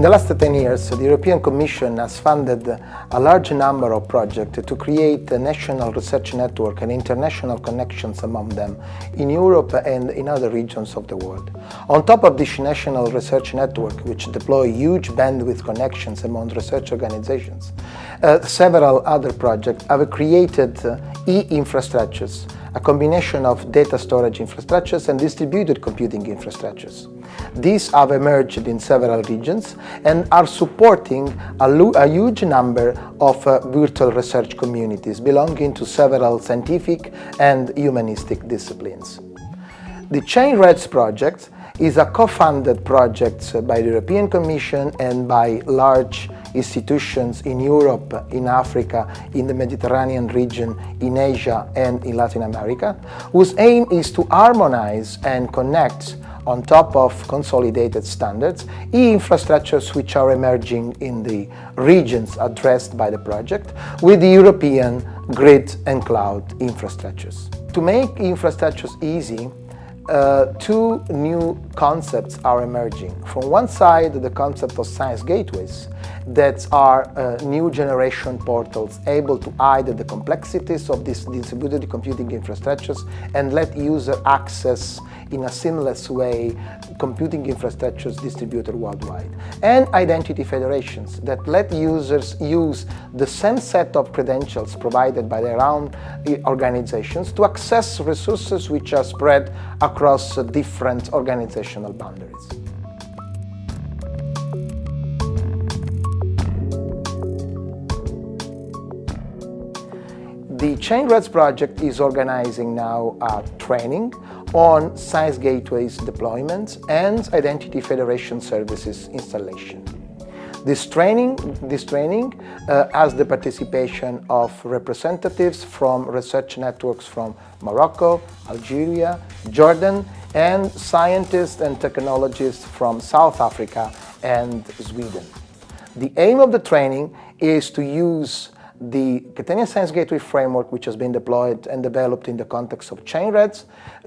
In the last 10 years, the European Commission has funded a large number of projects to create a national research network and international connections among them in Europe and in other regions of the world. On top of this national research network, which deploy huge bandwidth connections among research organizations, several other projects have created e-infrastructures, a combination of data storage infrastructures and distributed computing infrastructures. These have emerged in several regions and are supporting a huge number of virtual research communities belonging to several scientific and humanistic disciplines. The ChainReds project is a co-funded project by the European Commission and by large institutions in Europe, in Africa, in the Mediterranean region, in Asia and in Latin America, whose aim is to harmonize and connect on top of consolidated standards, e-infrastructures which are emerging in the regions addressed by the project with the European grid and cloud infrastructures. To make infrastructures easy, two new concepts are emerging. From one side, the concept of science gateways that are new generation portals able to hide the complexities of these distributed computing infrastructures and let users access in a seamless way computing infrastructures distributed worldwide. And identity federations that let users use the same set of credentials provided by their own organizations to access resources which are spread across different organizational boundaries. The ChainReds project is organizing now a training on science gateways deployment and identity federation services installation. This training has the participation of representatives from research networks from Morocco, Algeria, Jordan, and scientists and technologists from South Africa and Sweden. The aim of the training is to use the Catania Science Gateway framework, which has been deployed and developed in the context of ChainReds,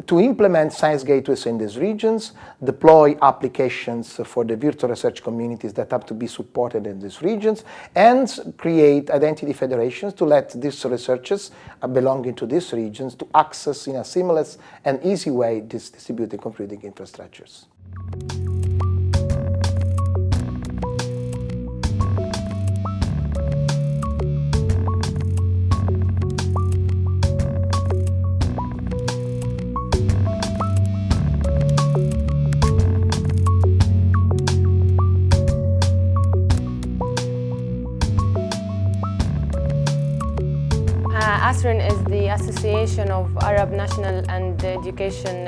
to implement science gateways in these regions, deploy applications for the virtual research communities that have to be supported in these regions, and create identity federations to let these researchers belonging to these regions to access in a seamless and easy way these distributed computing infrastructures. ASREN is the Association of Arab National and Education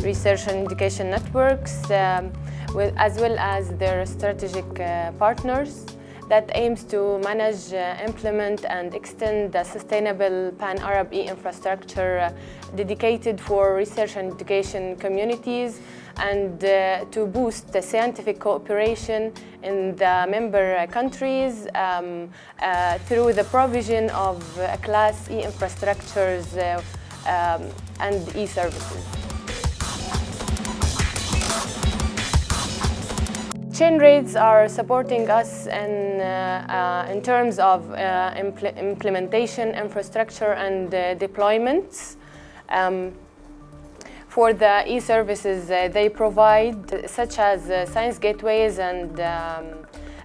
Research and Education Networks, as well as their strategic partners that aims to manage, implement and extend the sustainable pan-Arab e-infrastructure dedicated for research and education communities and to boost the scientific cooperation in the member countries through the provision of class e-infrastructures and e-services. ChainReds are supporting us in terms of implementation, infrastructure and deployments. For the e-services they provide, such as science gateways and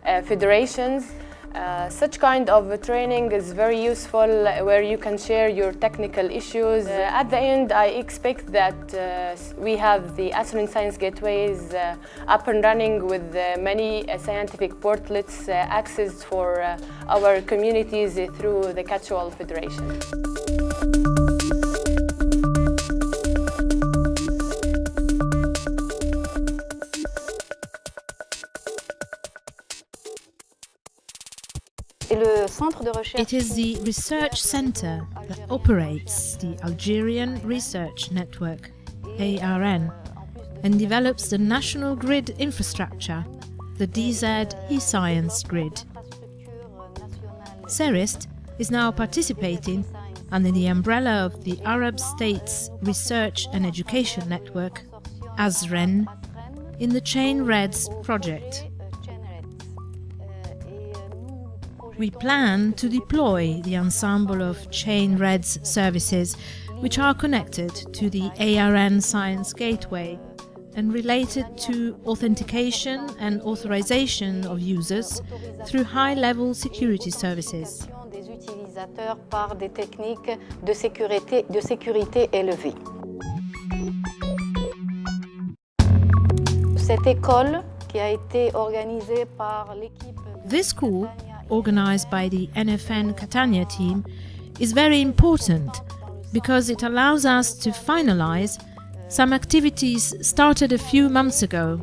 federations. Such kind of training is very useful where you can share your technical issues. At the end, I expect that we have the ASREN Science Gateways up and running with many scientific portlets accessed for our communities through the Catch-all Federation. It is the research center that operates the Algerian Research Network, ARN, and develops the national grid infrastructure, the DZ eScience Grid. CERIST is now participating under the umbrella of the Arab States Research and Education Network, ASREN, in the ChainReds project. We plan to deploy the ensemble of Chain Red's services, which are connected to the ARN Science Gateway and related to authentication and authorization of users through high-level security services. Des utilisateurs par des techniques de sécurité élevée. Cette école qui a été organisée par l'équipe. This school, organized by the NFN Catania team, is very important because it allows us to finalize some activities started a few months ago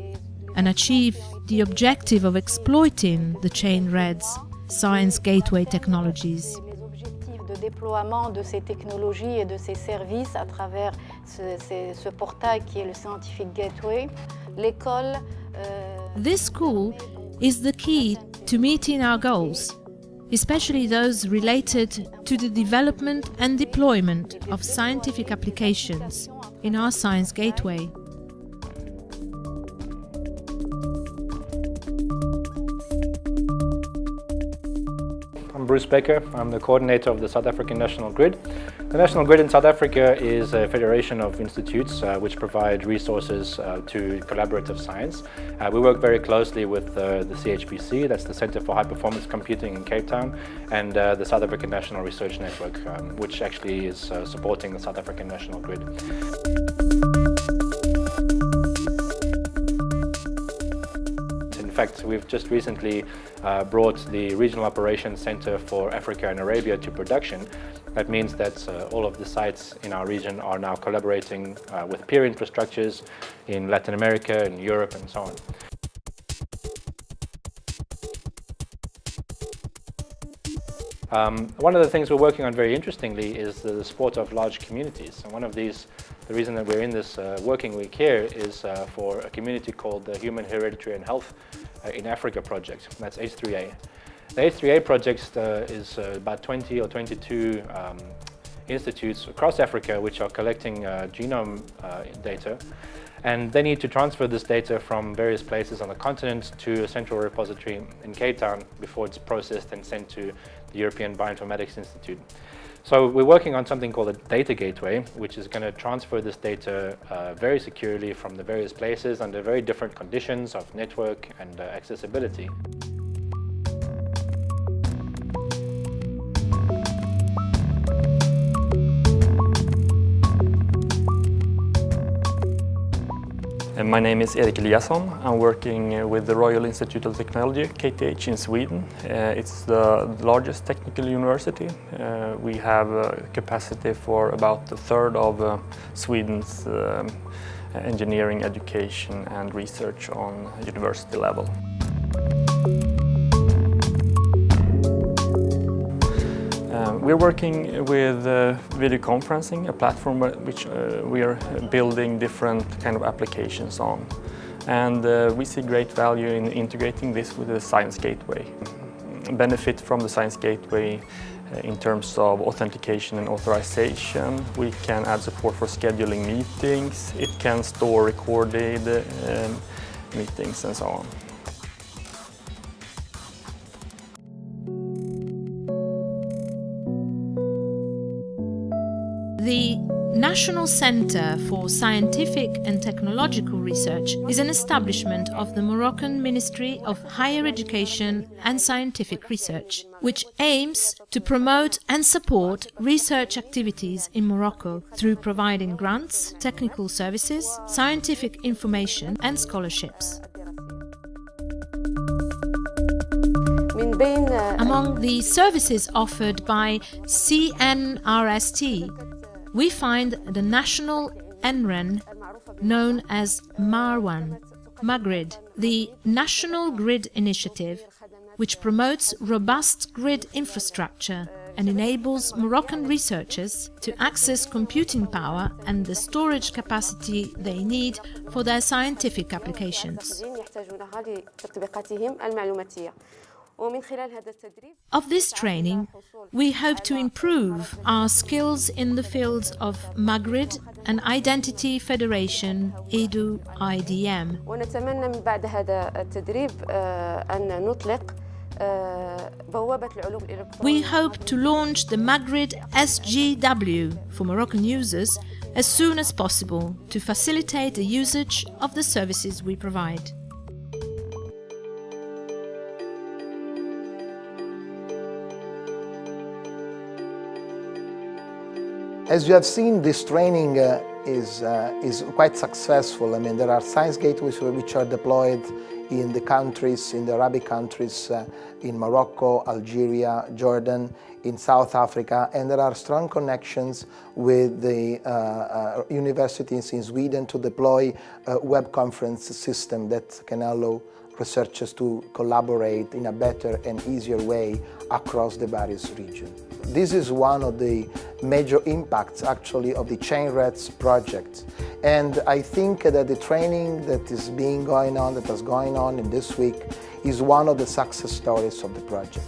and achieve the objective of exploiting the Chain Red's Science Gateway technologies. Les objectifs de déploiement de ces technologies et de ces services à travers ce portail qui est le Scientific Gateway. L'école. This school is the key to meeting our goals, especially those related to the development and deployment of scientific applications in our Science Gateway. I'm Bruce Baker. I'm the coordinator of the South African National Grid. The National Grid in South Africa is a federation of institutes which provide resources to collaborative science. We work very closely with the CHPC, that's the Centre for High Performance Computing in Cape Town, and the South African National Research Network, which actually is supporting the South African National Grid. In fact, we've just recently brought the Regional Operations Center for Africa and Arabia to production. That means that all of the sites in our region are now collaborating with peer infrastructures in Latin America and Europe and so on. One of the things we're working on very interestingly is the support of large communities. And one of these, the reason that we're in this working week here is for a community called the Human Hereditary and Health in Africa project. That's H3A. The H3A project is about 20 or 22 institutes across Africa which are collecting genome data, and they need to transfer this data from various places on the continent to a central repository in Cape Town before it's processed and sent to the European Bioinformatics Institute. So we're working on something called a data gateway, which is going to transfer this data very securely from the various places under very different conditions of network and accessibility. My name is Erik Eliasson. I'm working with the Royal Institute of Technology, KTH, in Sweden. It's the largest technical university. We have a capacity for about a third of Sweden's engineering education and research on university level. We're working with video conferencing, a platform which we are building different kind of applications on. And we see great value in integrating this with the Science Gateway. Benefit from the Science Gateway in terms of authentication and authorization. We can add support for scheduling meetings. It can store recorded meetings and so on. The National Centre for Scientific and Technological Research is an establishment of the Moroccan Ministry of Higher Education and Scientific Research, which aims to promote and support research activities in Morocco through providing grants, technical services, scientific information and scholarships. Among the services offered by CNRST, we find the national NREN, known as MARWAN, MAGRID, the National Grid Initiative, which promotes robust grid infrastructure and enables Moroccan researchers to access computing power and the storage capacity they need for their scientific applications. Of this training, we hope to improve our skills in the fields of MAGRID and Identity Federation EDU-IDM. ونتمنى من بعد هذا التدريب أن نطلق We hope to launch the Maghrib SGW for Moroccan users as soon as possible to facilitate the usage of the services we provide. As you have seen, this training is quite successful. I mean, there are science gateways which are deployed in the countries, in the Arabic countries, in Morocco, Algeria, Jordan, in South Africa, and there are strong connections with the universities in Sweden to deploy a web conference system that can allow researchers to collaborate in a better and easier way across the various regions. This is one of the major impacts actually of the Chain Rats project, and I think that the training that is going on in this week is one of the success stories of the project.